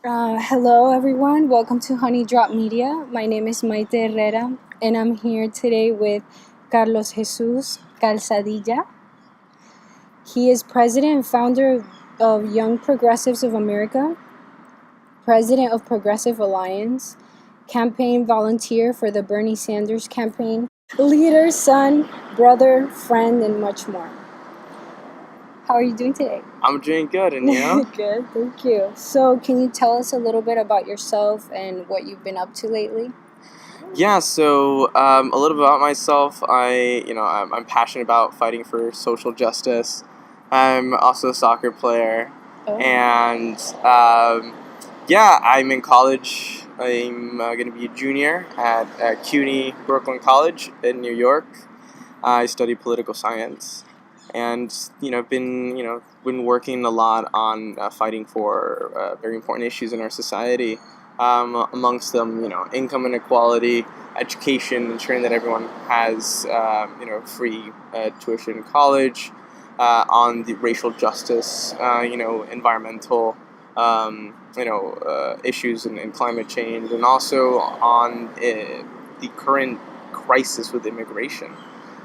Hello, everyone. Welcome to Honey Drop Media. My name is Maite Herrera, and I'm here today with Carlos Jesus Calzadilla. He is president and founder of Young Progressives of America, president of Progressive Alliance, campaign volunteer for the Bernie Sanders campaign, leader, son, brother, friend, and much more. How are you doing today? I'm doing good, and you? Good, thank you. So, can you tell us a little bit about yourself and what you've been up to lately? Yeah, so a little bit about myself. I'm passionate about fighting for social justice. I'm also a soccer player, Oh. and I'm in college. I'm going to be a junior at CUNY Brooklyn College in New York. I study political science, and been working a lot on fighting for very important issues in our society. Amongst them, income inequality, education, ensuring that everyone has free tuition in college, on the racial justice, environmental issues and climate change, and also on the current crisis with immigration.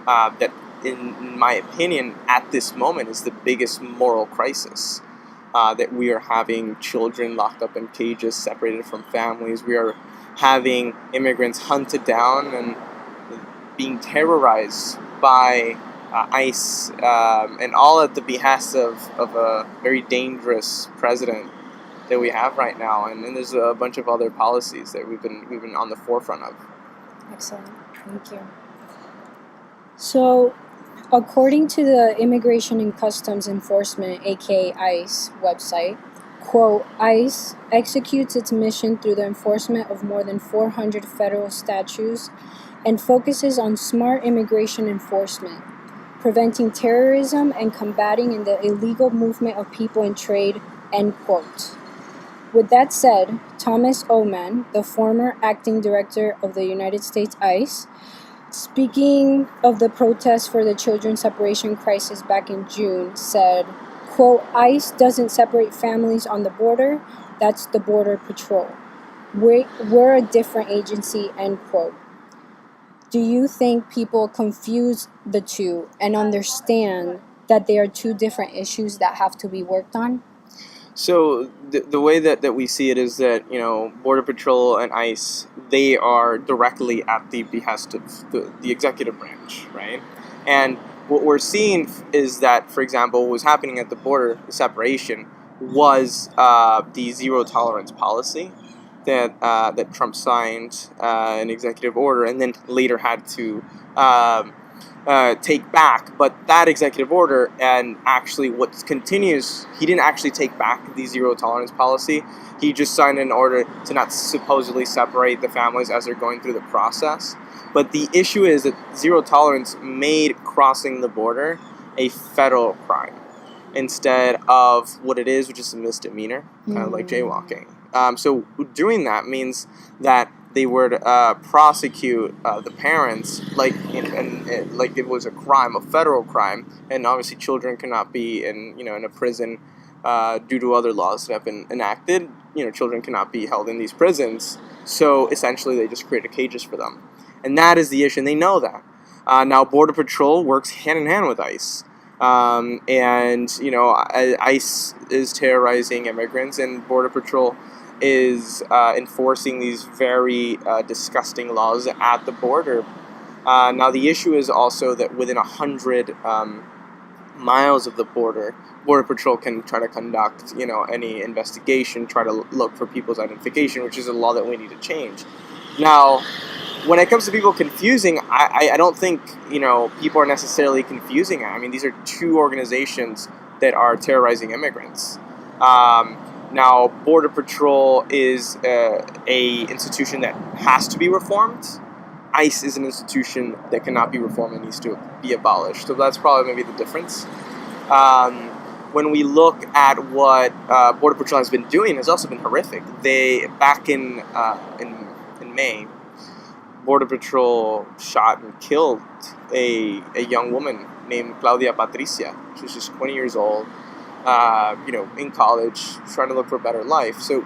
That, in my opinion, at this moment is the biggest moral crisis. That we are having children locked up in cages, separated from families. We are having immigrants hunted down and being terrorized by ICE, and all at the behest of a very dangerous president that we have right now. And then there's a bunch of other policies that we've been on the forefront of. Excellent. Thank you. So, according to the Immigration and Customs Enforcement, aka ICE, website, quote, ICE executes its mission through the enforcement of more than 400 federal statutes and focuses on smart immigration enforcement, preventing terrorism and combating the illegal movement of people and trade, end quote. With that said, Thomas Oman, the former acting director of the United States ICE, speaking of the protests for the children separation crisis back in June, said, quote, ICE doesn't separate families on the border, that's the Border Patrol. We're a different agency, end quote. Do you think people confuse the two and understand that they are two different issues that have to be worked on? So the way that we see it is that, Border Patrol and ICE, they are directly at the behest of the executive branch, right? And what we're seeing is that, for example, what was happening at the border, the separation, was the zero tolerance policy that Trump signed, an executive order, and then later had to take back. But that executive order, and actually what continues, he didn't actually take back the zero tolerance policy. He just signed an order to not supposedly separate the families as they're going through the process. But the issue is that zero tolerance made crossing the border a federal crime instead of what it is, which is a misdemeanor, kind of like jaywalking. So doing that means that they would prosecute the parents like it was a crime, a federal crime, and obviously children cannot be in a prison due to other laws that have been enacted. Children cannot be held in these prisons. So essentially, they just created cages for them, and that is the issue. And they know that. Now, Border Patrol works hand in hand with ICE. ICE is terrorizing immigrants, and Border Patrol is enforcing these very disgusting laws at the border. Now, the issue is also that within 100 miles of the border, Border Patrol can try to conduct, any investigation, try to look for people's identification, which is a law that we need to change. Now, when it comes to people confusing, I don't think, people are necessarily confusing it. I mean, these are two organizations that are terrorizing immigrants. Now, Border Patrol is a institution that has to be reformed. ICE is an institution that cannot be reformed and needs to be abolished. So that's probably maybe the difference. When we look at what Border Patrol has been doing, has also been horrific. They, back in May, Border Patrol shot and killed a young woman named Claudia Patricia. She was just 20 years old. in college, trying to look for a better life. So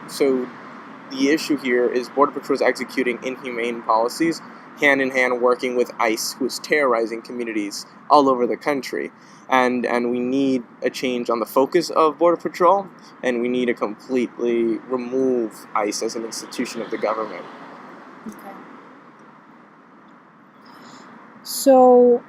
the issue here is Border Patrol is executing inhumane policies, hand in hand working with ICE, who is terrorizing communities all over the country. And we need a change on the focus of Border Patrol, and we need to completely remove ICE as an institution of the government. Okay. So,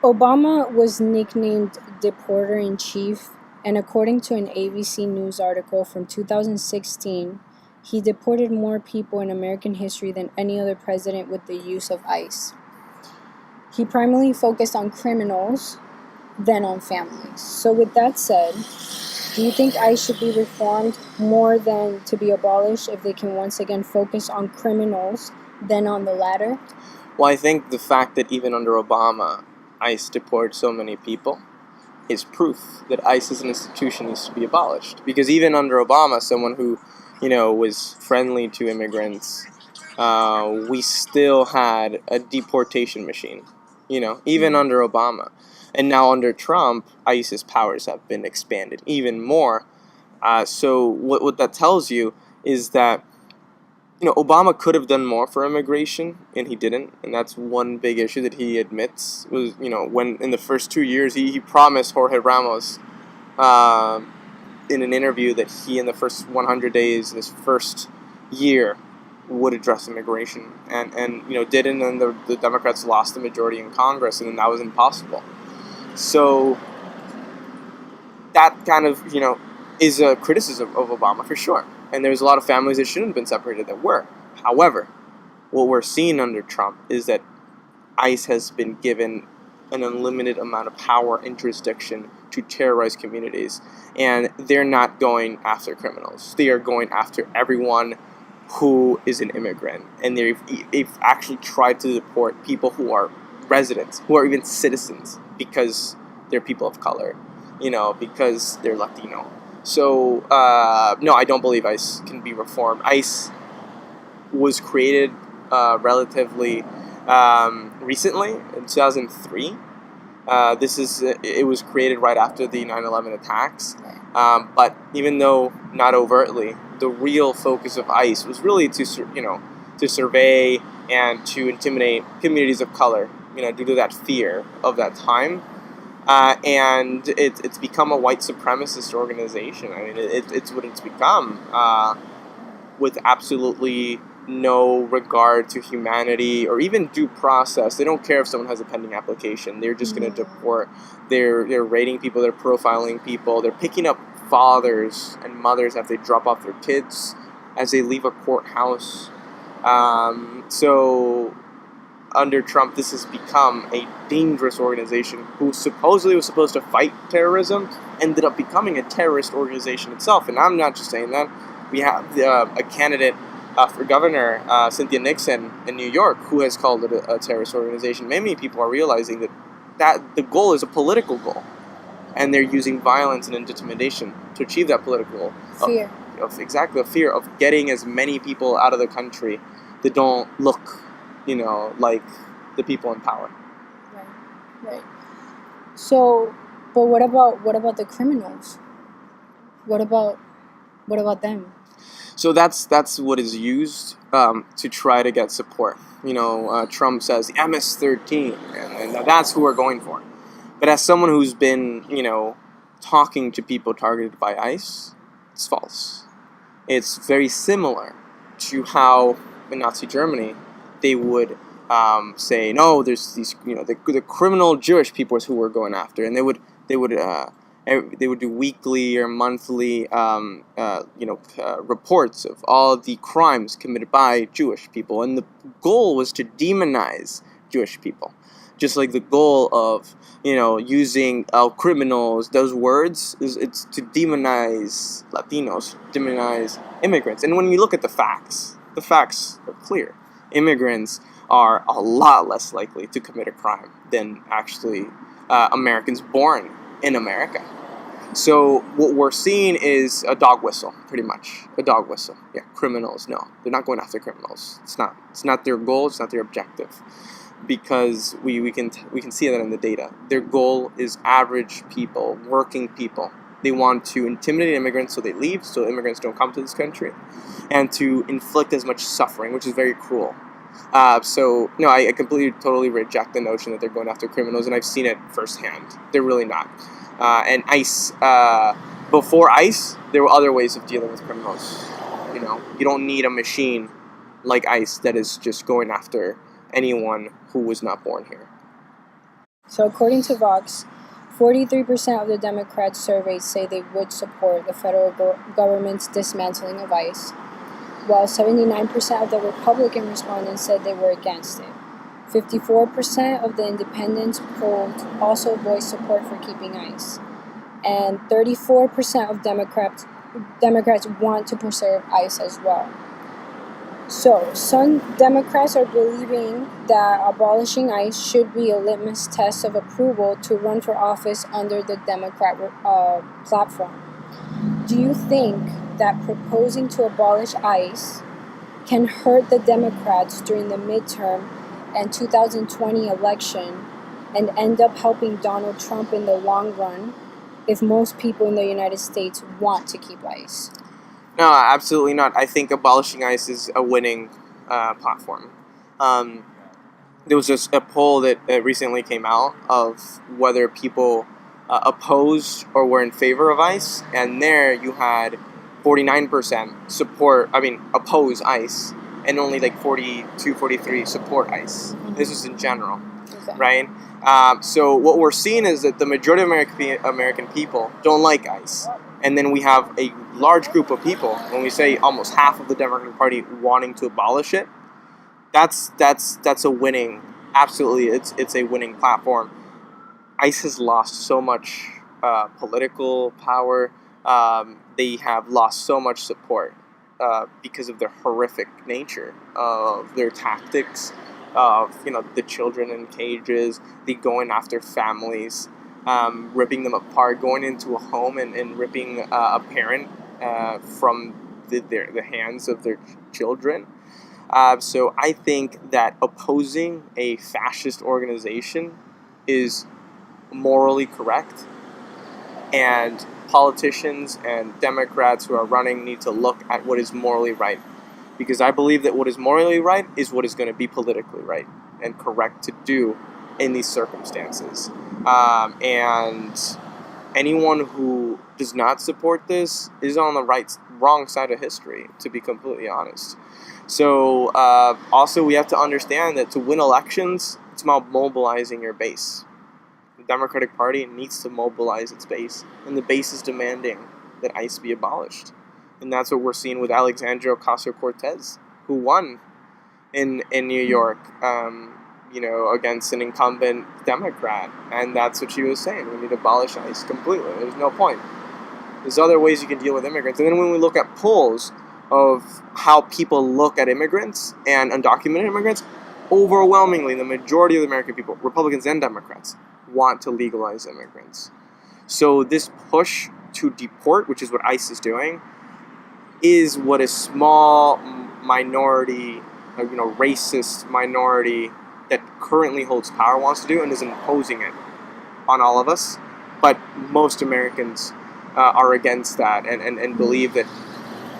Obama was nicknamed Deporter-in-Chief, and according to an ABC News article from 2016, he deported more people in American history than any other president with the use of ICE. He primarily focused on criminals than on families. So with that said, do you think ICE should be reformed more than to be abolished if they can once again focus on criminals than on the latter? Well, I think the fact that even under Obama, ICE deported so many people is proof that ICE as an institution needs to be abolished. Because even under Obama, someone who, was friendly to immigrants, we still had a deportation machine, even under Obama. And now under Trump, ICE's powers have been expanded even more. So what that tells you is that, Obama could have done more for immigration, and he didn't. And that's one big issue that he admits was, when in the first 2 years, he promised Jorge Ramos in an interview that he, in the first 100 days, this first year, would address immigration. And didn't, and the Democrats lost the majority in Congress, and then that was impossible. So that kind of, is a criticism of Obama for sure. And there's a lot of families that shouldn't have been separated that were. However, what we're seeing under Trump is that ICE has been given an unlimited amount of power and jurisdiction to terrorize communities. And they're not going after criminals. They are going after everyone who is an immigrant. And they've actually tried to deport people who are residents, who are even citizens, because they're people of color, because they're Latino. So, no, I don't believe ICE can be reformed. ICE was created relatively recently, in 2003. It was created right after the 9/11 attacks. But even though not overtly, the real focus of ICE was really to survey and to intimidate communities of color, due to that fear of that time. And it's become a white supremacist organization. I mean, it's what it's become, with absolutely no regard to humanity or even due process. They don't care if someone has a pending application. They're just going to deport. They're rating people. They're profiling people. They're picking up fathers and mothers after they drop off their kids as they leave a courthouse. So under Trump, this has become a dangerous organization who supposedly was supposed to fight terrorism, ended up becoming a terrorist organization itself. And I'm not just saying that. We have a candidate for governor, Cynthia Nixon in New York, who has called it a terrorist organization. Many people are realizing that the goal is a political goal, and they're using violence and intimidation to achieve that political goal. Fear. Exactly, the fear of getting as many people out of the country that don't look like the people in power. Right. So, but what about the criminals? What about them? So that's what is used to try to get support. Trump says MS-13, and that's who we're going for. But as someone who's been, talking to people targeted by ICE, it's false. It's very similar to how in Nazi Germany they would say, no, there's these, the criminal Jewish people is who we're going after, and they would do weekly or monthly, reports of all the crimes committed by Jewish people, and the goal was to demonize Jewish people, just like the goal of using criminals. Those words it's to demonize Latinos, demonize immigrants, and when you look at the facts are clear. Immigrants are a lot less likely to commit a crime than actually Americans born in America. So what we're seeing is a dog whistle, pretty much. A dog whistle. Yeah, criminals, no. They're not going after criminals. It's not their goal, it's not their objective. because we can see that in the data. Their goal is average people, working people. They want to intimidate immigrants so they leave, so immigrants don't come to this country, and to inflict as much suffering, which is very cruel. So, no, I completely, totally reject the notion that they're going after criminals, and I've seen it firsthand. They're really not. And ICE, before ICE, there were other ways of dealing with criminals. You know, you don't need a machine like ICE that is just going after anyone who was not born here. So according to Vox, 43% of the Democrats surveyed say they would support the federal government's dismantling of ICE, while 79% of the Republican respondents said they were against it. 54% of the independents polled also voiced support for keeping ICE, and 34% of Democrats want to preserve ICE as well. So, some Democrats are believing that abolishing ICE should be a litmus test of approval to run for office under the Democrat platform. Do you think that proposing to abolish ICE can hurt the Democrats during the midterm and 2020 election and end up helping Donald Trump in the long run if most people in the United States want to keep ICE? No, absolutely not. I think abolishing ICE is a winning platform. There was just a poll that recently came out of whether people opposed or were in favor of ICE, and there you had 49% oppose ICE, and only like 42, 43 support ICE. Mm-hmm. This is in general, okay. Right? So what we're seeing is that the majority of American people don't like ICE. And then we have a large group of people, when we say almost half of the Democratic Party wanting to abolish it, that's a winning, absolutely, it's a winning platform. ICE has lost so much political power. They have lost so much support because of their horrific nature of their tactics, of the children in cages, the going after families. Ripping them apart, going into a home and ripping a parent from the hands of their children. So I think that opposing a fascist organization is morally correct, and politicians and Democrats who are running need to look at what is morally right, because I believe that what is morally right is what is going to be politically right and correct to do in these circumstances. And anyone who does not support this is on the wrong side of history, to be completely honest. So also we have to understand that to win elections, it's about mobilizing your base. The Democratic Party needs to mobilize its base, and the base is demanding that ICE be abolished. And that's what we're seeing with Alexandria Ocasio-Cortez, who won in New York, against an incumbent Democrat. And that's what she was saying. We need to abolish ICE completely. There's no point. There's other ways you can deal with immigrants. And then when we look at polls of how people look at immigrants and undocumented immigrants, overwhelmingly, the majority of the American people, Republicans and Democrats, want to legalize immigrants. So this push to deport, which is what ICE is doing, is what a small minority, racist minority that currently holds power wants to do, and is imposing it on all of us. But most Americans are against that and believe that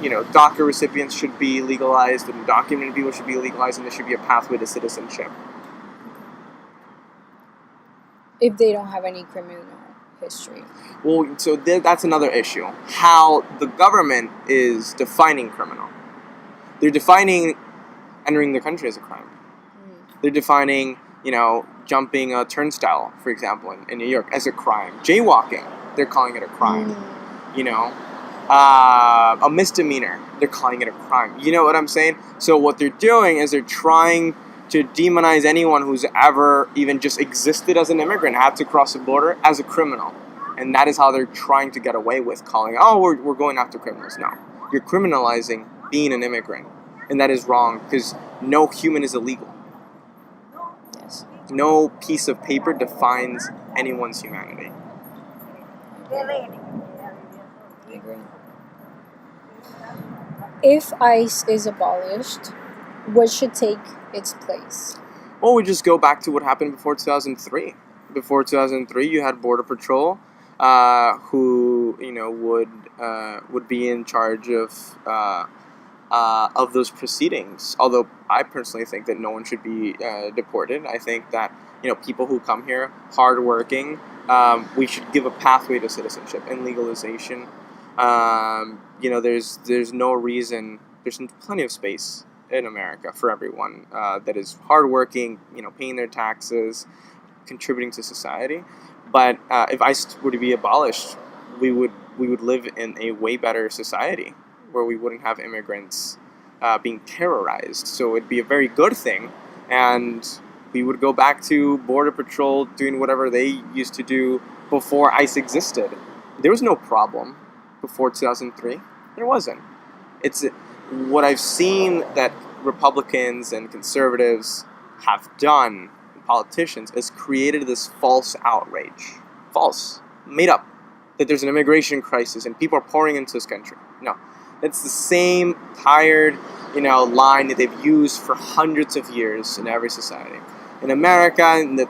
DACA recipients should be legalized, and undocumented people should be legalized, and there should be a pathway to citizenship. If they don't have any criminal history. Well, so that's another issue. How the government is defining criminal. They're defining entering the country as a crime. They're defining, jumping a turnstile, for example, in New York, as a crime. Jaywalking, they're calling it a crime. A misdemeanor, they're calling it a crime. You know what I'm saying? So what they're doing is they're trying to demonize anyone who's ever even just existed as an immigrant, had to cross the border, as a criminal. And that is how they're trying to get away with calling, we're going after criminals. No, you're criminalizing being an immigrant. And that is wrong, because no human is illegal. Yes. No piece of paper defines anyone's humanity. I agree. If ICE is abolished, what should take its place? Well, we just go back to what happened before 2003. Before 2003, you had Border Patrol, who would be in charge of those proceedings. Although I personally think that no one should be deported. I think that people who come here hardworking, we should give a pathway to citizenship and legalization. There's no reason. There's plenty of space in America for everyone that is hardworking, paying their taxes, contributing to society. But if ICE were to be abolished, we would live in a way better society where we wouldn't have immigrants being terrorized. So it'd be a very good thing, and we would go back to Border Patrol doing whatever they used to do before ICE existed. There was no problem before 2003. There wasn't. It's what I've seen that Republicans and conservatives have done, politicians, is created this false outrage. False. Made up. That there's an immigration crisis and people are pouring into this country. No. It's the same tired, line that they've used for hundreds of years in every society. In America, in the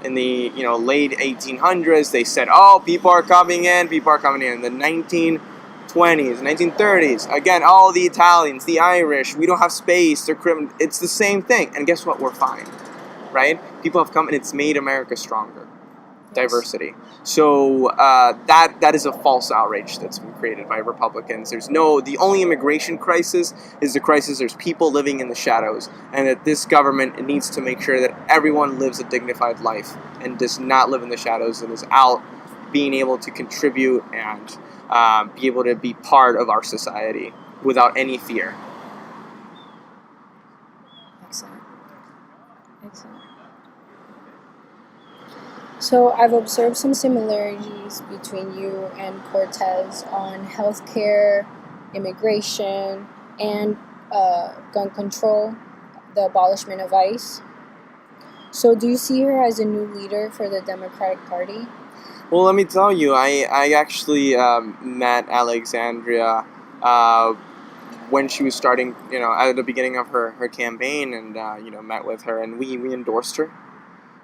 late 1800s, they said, "Oh, people are coming in." In the 1920s, 1930s, again, all the Italians, the Irish, we don't have space. They're criminal. It's the same thing, and guess what? We're fine, right? People have come, and it's made America stronger. Diversity. So that is a false outrage that's been created by Republicans. The only immigration crisis is the crisis there's people living in the shadows, and that this government needs to make sure that everyone lives a dignified life and does not live in the shadows and is out being able to contribute and be able to be part of our society without any fear. Excellent. So I've observed some similarities between you and Cortez on healthcare, immigration, and gun control, the abolishment of ICE. So do you see her as a new leader for the Democratic Party? Well, let me tell you, I actually met Alexandria when she was starting, at the beginning of her campaign, and met with her, and we endorsed her.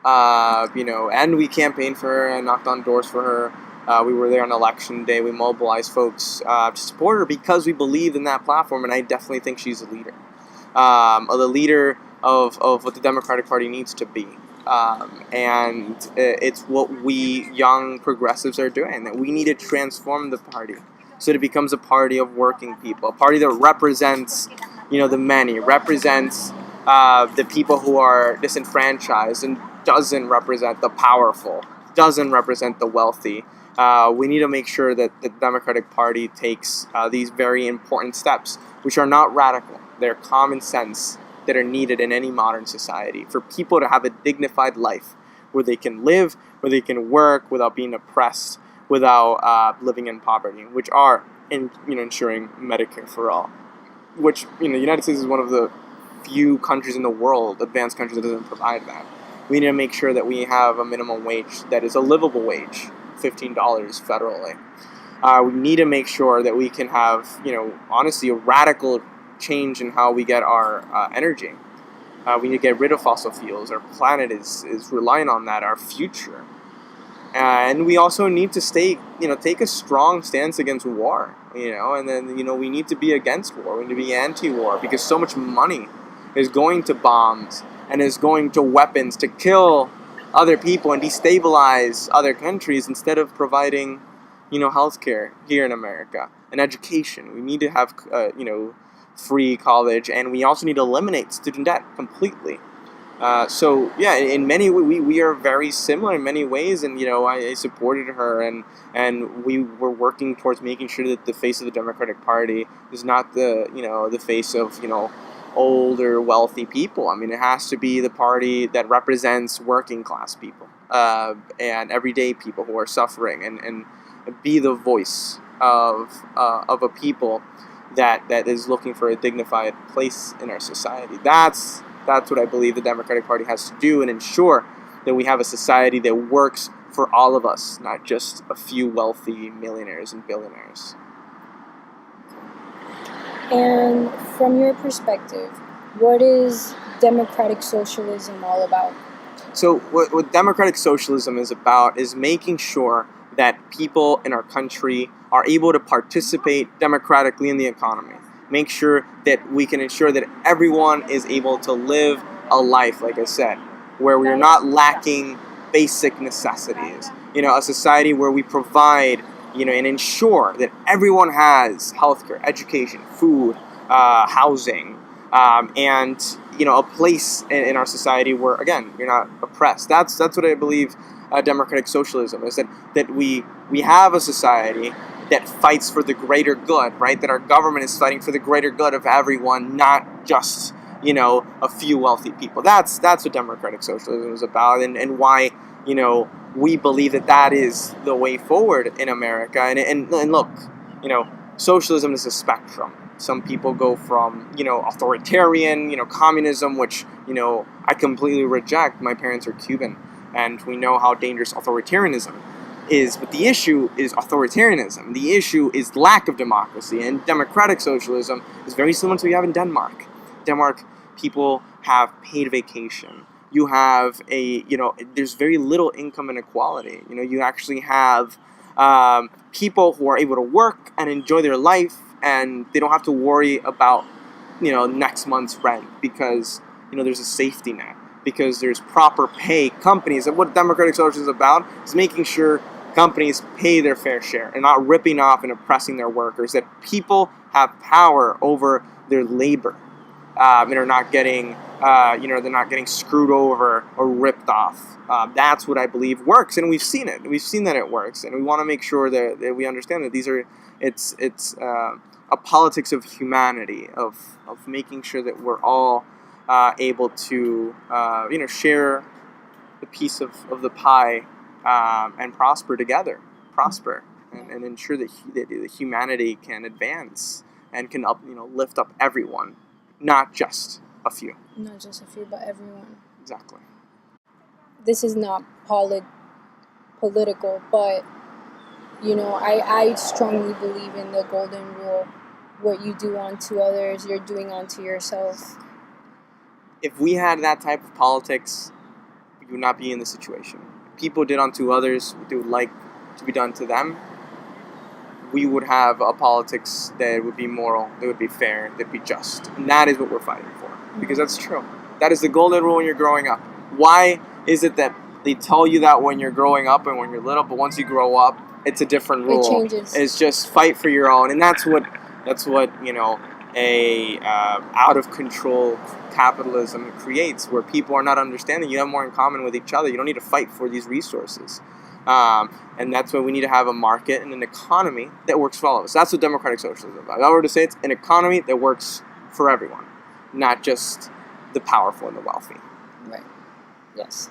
And we campaigned for her and knocked on doors for her. We were there on election day. We mobilized folks to support her because we believed in that platform, and I definitely think she's a leader. The leader of what the Democratic Party needs to be. And it's what we young progressives are doing, that we need to transform the party so that it becomes a party of working people, a party that represents, the many, represents the people who are disenfranchised and doesn't represent the powerful, doesn't represent the wealthy. We need to make sure that the Democratic Party takes these very important steps, which are not radical. They're common sense that are needed in any modern society for people to have a dignified life where they can live, where they can work without being oppressed, without living in poverty, which are ensuring Medicare for all, which the United States is one of the few countries in the world, advanced countries, that doesn't provide that. We need to make sure that we have a minimum wage that is a livable wage, $15 federally. We need to make sure that we can have, honestly, a radical change in how we get our energy. We need to get rid of fossil fuels. Our planet is relying on that, our future. And we also need to take a strong stance against war, and then, we need to be against war. We need to be anti-war because so much money is going to bombs and is going to weapons to kill other people and destabilize other countries instead of providing, healthcare here in America and education. We need to have, free college, and we also need to eliminate student debt completely. So yeah, in many ways, we are very similar in many ways, and I supported her, and we were working towards making sure that the face of the Democratic Party is not the face of older wealthy people. I mean, it has to be the party that represents working class people and everyday people who are suffering, and be the voice of a people that is looking for a dignified place in our society. That's what I believe the Democratic Party has to do, and ensure that we have a society that works for all of us, not just a few wealthy millionaires and billionaires. And from your perspective, what is democratic socialism all about? So what democratic socialism is about is making sure that people in our country are able to participate democratically in the economy. Make sure that we can ensure that everyone is able to live a life, like I said, where we're not lacking basic necessities. A society where we provide, and ensure that everyone has healthcare, education, food, housing, and a place in our society where, again, you're not oppressed. That's what I believe democratic socialism is, that we have a society that fights for the greater good, right? That our government is fighting for the greater good of everyone, not just a few wealthy people. That's what democratic socialism is about, and why we believe that is the way forward in America. And look, socialism is a spectrum. Some people go from, authoritarian, communism, which, I completely reject. My parents are Cuban, and we know how dangerous authoritarianism is. But the issue is authoritarianism. The issue is lack of democracy. And democratic socialism is very similar to what you have in Denmark. Denmark, people have paid vacation. You have there's very little income inequality. You actually have people who are able to work and enjoy their life, and they don't have to worry about next month's rent, because there's a safety net, because there's proper pay. Companies, and what democratic socialism is about is making sure companies pay their fair share and not ripping off and oppressing their workers, that people have power over their labor, and are not getting they're not getting screwed over or ripped off. That's what I believe works, and we've seen it. We've seen that it works, and we want to make sure that we understand that it's a politics of humanity, of making sure that we're all able to share the piece of the pie, and prosper together, and ensure that humanity can advance and can lift up everyone, not just a few. Not just a few, but everyone. Exactly. This is not political, but I strongly believe in the golden rule. What you do unto others, you're doing unto yourself. If we had that type of politics, we would not be in this situation. If people did unto others what they would like to be done to them, we would have a politics that would be moral, that would be fair, that would be just. And that is what we're fighting for. Because that's true. That is the golden rule when you're growing up. Why is it that they tell you that when you're growing up and when you're little, but once you grow up, it's a different rule? It changes. It's just fight for your own. And that's what a out of control capitalism creates, where people are not understanding you have more in common with each other. You don't need to fight for these resources. And that's why we need to have a market and an economy that works for all of us. That's what democratic socialism is about. If I were to say, it's an economy that works for everyone, not just the powerful and the wealthy. Right. Yes.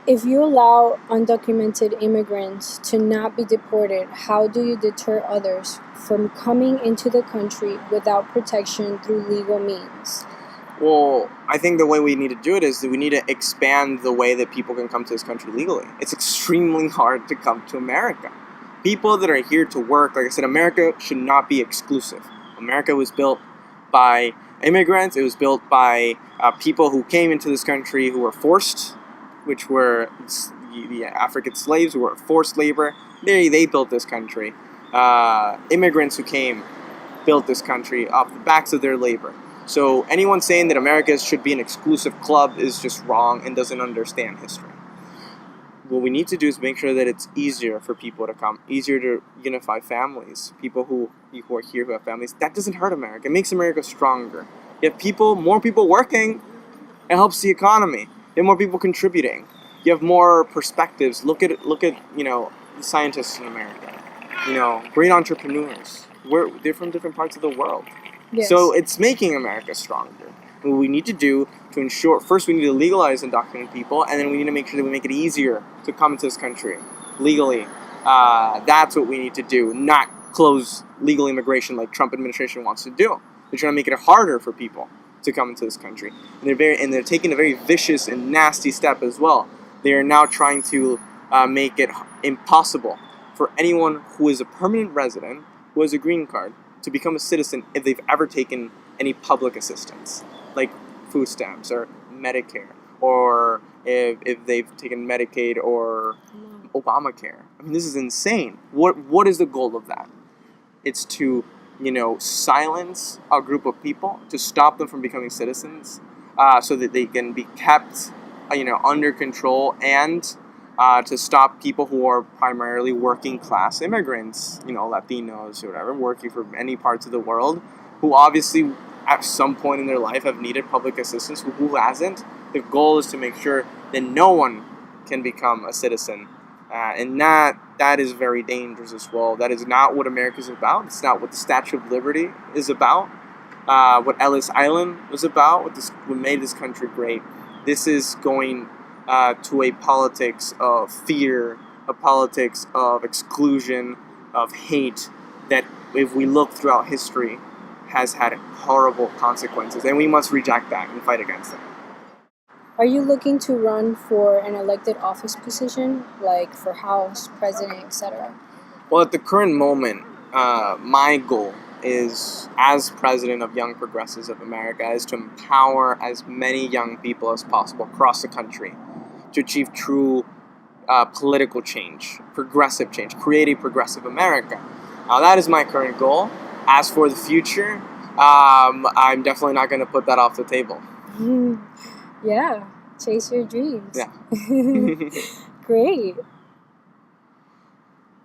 If you allow undocumented immigrants to not be deported, how do you deter others from coming into the country without protection through legal means? Well, I think the way we need to do it is that we need to expand the way that people can come to this country legally. It's extremely hard to come to America. People that are here to work, like I said, America should not be exclusive. America was built by immigrants. It was built by people who came into this country who were forced, which were the African slaves who were forced labor. They built this country. Immigrants who came built this country off the backs of their labor. So anyone saying that America should be an exclusive club is just wrong and doesn't understand history. What we need to do is make sure that it's easier for people to come, easier to unify families, people who are here who have families. That doesn't hurt America. It makes America stronger. You have more people working, it helps the economy. You have more people contributing. You have more perspectives. Look at the scientists in America. Great entrepreneurs. They're from different parts of the world. Yes. So it's making America stronger. What we need to do to ensure, first we need to legalize undocumented people, and then we need to make sure that we make it easier to come into this country legally. That's what we need to do, not close legal immigration like Trump administration wants to do. They're trying to make it harder for people to come into this country. And they're taking a very vicious and nasty step as well. They are now trying to make it impossible for anyone who is a permanent resident, who has a green card, to become a citizen if they've ever taken any public assistance, like food stamps or Medicare, or if they've taken Medicaid or Obamacare. I mean, this is insane. What is the goal of that? It's to, silence a group of people, to stop them from becoming citizens, so that they can be kept, under control, and to stop people who are primarily working class immigrants, Latinos or whatever, working for many parts of the world, who obviously at some point in their life have needed public assistance. Who hasn't? The goal is to make sure that no one can become a citizen. And that is very dangerous as well. That is not what America is about. It's not what the Statue of Liberty is about. What Ellis Island was about. What made this country great. This is going to a politics of fear, a politics of exclusion, of hate, that if we look throughout history has had horrible consequences, and we must reject that and fight against it. Are you looking to run for an elected office position, like for House, President, etc.? Well, at the current moment, my goal is, as president of Young Progressives of America, is to empower as many young people as possible across the country to achieve true political change, progressive change, create a progressive America. That is my current goal. As for the future, I'm definitely not going to put that off the table. Yeah, chase your dreams. Yeah. Great.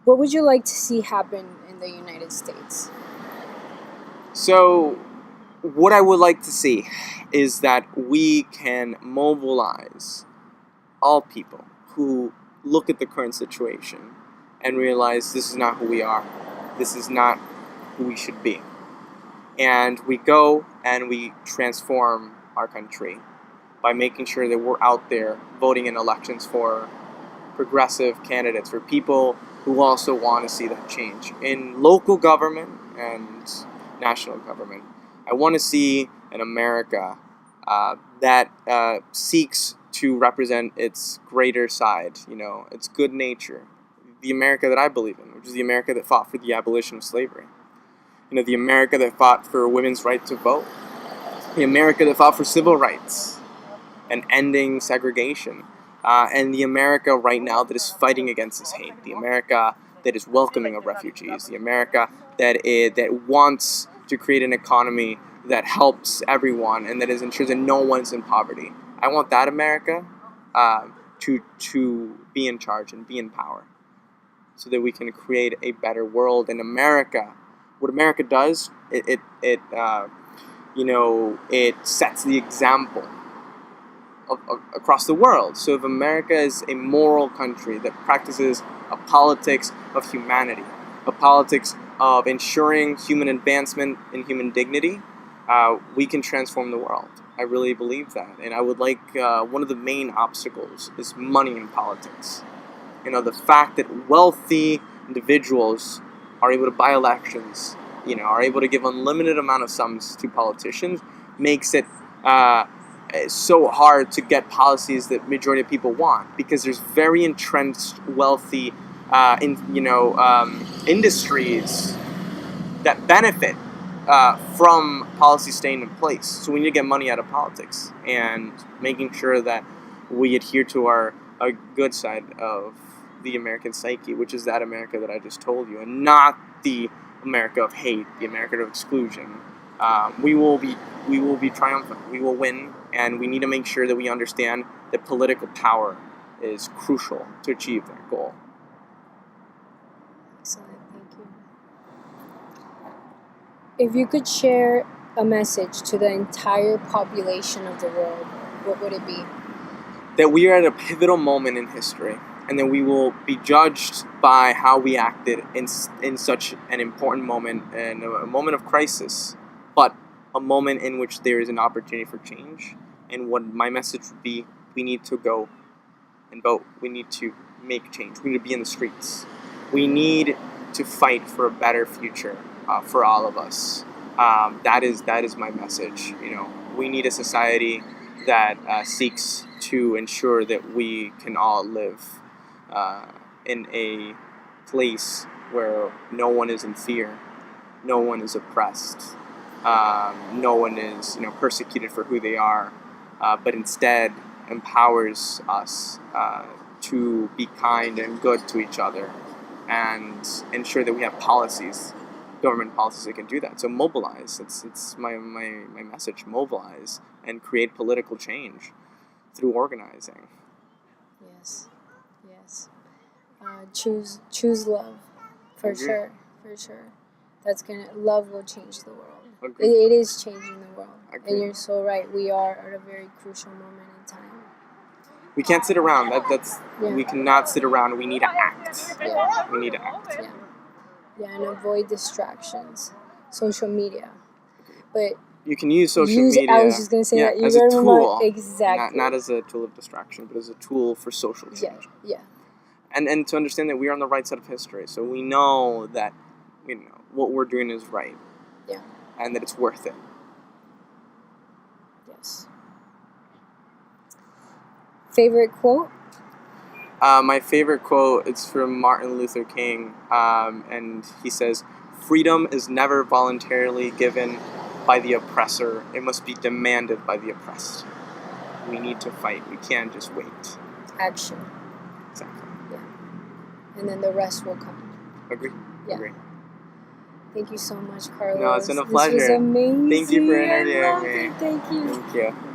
What would you like to see happen in the United States? So, what I would like to see is that we can mobilize all people who look at the current situation and realize this is not who we are. This is not who we should be. And we go and we transform our country by making sure that we're out there voting in elections for progressive candidates, for people who also want to see that change in local government and national government. I want to see an America that seeks to represent its greater side, its good nature, the America that I believe in, which is the America that fought for the abolition of slavery, the America that fought for women's right to vote, the America that fought for civil rights and ending segregation, and the America right now that is fighting against this hate, the America that is welcoming of refugees, the America that wants to create an economy that helps everyone and that ensures that no one's in poverty. I want that America to be in charge and be in power, so that we can create a better world. And America, what America does, it sets the example across the world. So if America is a moral country that practices a politics of humanity, a politics of ensuring human advancement and human dignity, we can transform the world. I really believe that. And I would like, one of the main obstacles is money in politics. The fact that wealthy individuals are able to buy elections, are able to give unlimited amount of sums to politicians, makes it so hard to get policies that majority of people want, because there's very entrenched wealthy industries that benefit from policy staying in place. So we need to get money out of politics and making sure that we adhere to our good side of the American psyche, which is that America that I just told you, and not the America of hate, the America of exclusion. We will be triumphant. We will win, and we need to make sure that we understand that political power is crucial to achieve that goal. Excellent, thank you. If you could share a message to the entire population of the world, what would it be? That we are at a pivotal moment in history, and that we will be judged by how we acted in such an important moment, and a moment of crisis, but a moment in which there is an opportunity for change. And what my message would be, we need to go and vote. We need to make change. We need to be in the streets. We need to fight for a better future for all of us. That is my message. We need a society that seeks to ensure that we can all live in a place where no one is in fear, no one is oppressed, no one is persecuted for who they are, but instead empowers us to be kind and good to each other, and ensure that we have policies, government policies that can do that. So mobilize. It's my message. Mobilize and create political change through organizing. Yes. Choose love, for sure. Love will change the world. It is changing the world. And you're so right. We are at a very crucial moment in time. We can't sit around. We cannot sit around. We need to act. Yeah. We need to act. Yeah, and avoid distractions. Social media. But you can use social media. I was just going to say that. As a tool. Exactly. Not as a tool of distraction, but as a tool for social change. Yeah. And to understand that we are on the right side of history. So we know that what we're doing is right. Yeah. And that it's worth it. Yes. Favorite quote? My favorite quote is from Martin Luther King, and he says, "Freedom is never voluntarily given by the oppressor. It must be demanded by the oppressed." We need to fight. We can't just wait. Action. Exactly. Yeah. And then the rest will come. Agree. Yeah. Agree. Thank you so much, Carlos. No, it's been a pleasure. This was amazing. Thank you for interviewing me. Thank you. Thank you.